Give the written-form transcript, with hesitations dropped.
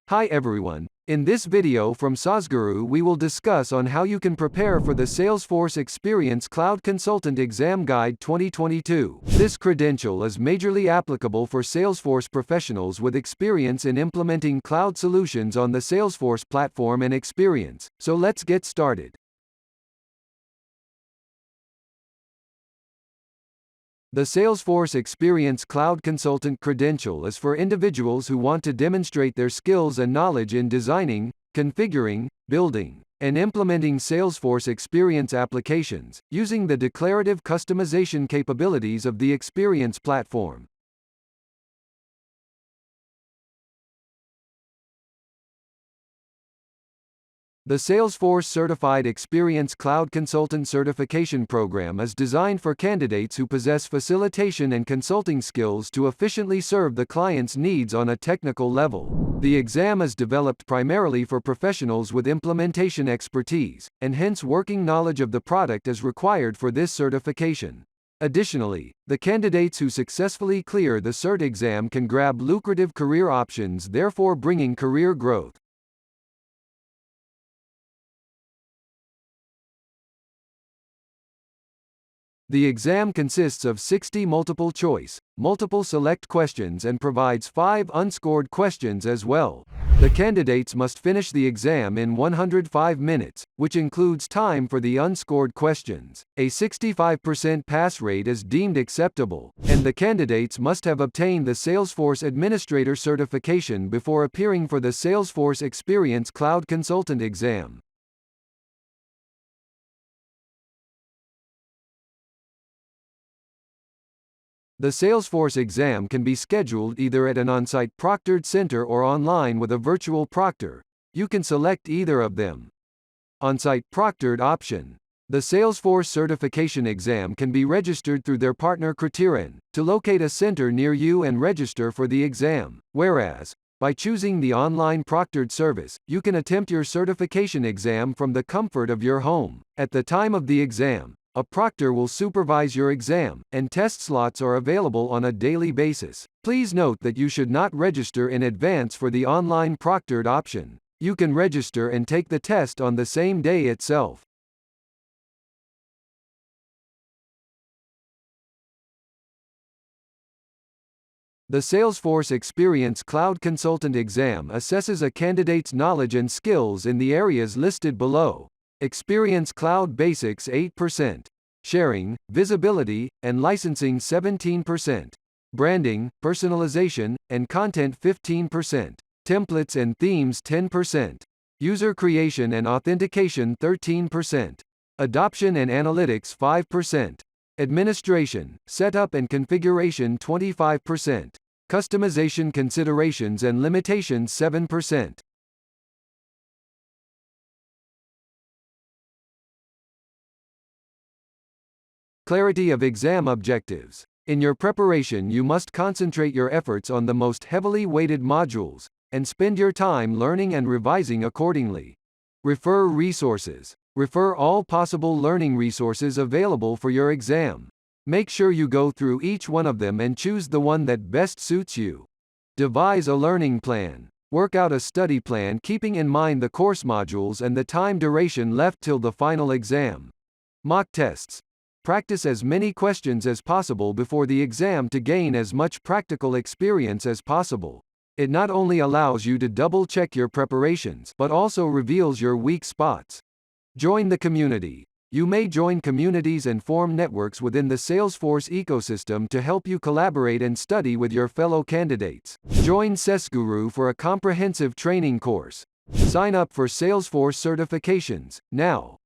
Hi everyone. In this video from saasguru we will discuss on how you can prepare for the Salesforce Experience Cloud Consultant Exam Guide 2022. This credential is majorly applicable for Salesforce professionals with experience in implementing cloud solutions on the Salesforce platform and experience. So let's get started. The Salesforce Experience Cloud Consultant credential is for individuals who want to demonstrate their skills and knowledge in designing, configuring, building, and implementing Salesforce Experience applications, using the declarative customization capabilities of the Experience platform. The Salesforce Certified Experience Cloud Consultant Certification Program is designed for candidates who possess facilitation and consulting skills to efficiently serve the client's needs on a technical level. The exam is developed primarily for professionals with implementation expertise, and hence working knowledge of the product is required for this certification. Additionally, the candidates who successfully clear the CERT exam can grab lucrative career options, therefore bringing career growth. The exam consists of 60 multiple-choice, multiple select questions and provides 5 unscored questions as well. The candidates must finish the exam in 105 minutes, which includes time for the unscored questions. A 65% pass rate is deemed acceptable, and the candidates must have obtained the Salesforce Administrator certification before appearing for the Salesforce Experience Cloud Consultant exam. The Salesforce exam can be scheduled either at an on-site proctored center or online with a virtual proctor. You can select either of them. On-site proctored option. The Salesforce certification exam can be registered through their partner Criterion to locate a center near you and register for the exam, whereas, by choosing the online proctored service, you can attempt your certification exam from the comfort of your home. At the time of the exam, a proctor will supervise your exam, and test slots are available on a daily basis. Please note that you should not register in advance for the online proctored option. You can register and take the test on the same day itself. The Salesforce Experience Cloud Consultant exam assesses a candidate's knowledge and skills in the areas listed below. Experience Cloud Basics 8%. Sharing, visibility, and licensing 17%. Branding, personalization, and content 15%. Templates and themes 10%. User creation and authentication 13%. Adoption and analytics 5%. Administration, setup and configuration 25%. Customization considerations and limitations 7%. Clarity of exam objectives. In your preparation you must concentrate your efforts on the most heavily weighted modules, and spend your time learning and revising accordingly. Refer resources. Refer all possible learning resources available for your exam. Make sure you go through each one of them and choose the one that best suits you. Devise a learning plan. Work out a study plan keeping in mind the course modules and the time duration left till the final exam. Mock tests. Practice as many questions as possible before the exam to gain as much practical experience as possible. It not only allows you to double-check your preparations, but also reveals your weak spots. Join the community. You may join communities and form networks within the Salesforce ecosystem to help you collaborate and study with your fellow candidates. Join saasguru for a comprehensive training course. Sign up for Salesforce certifications now.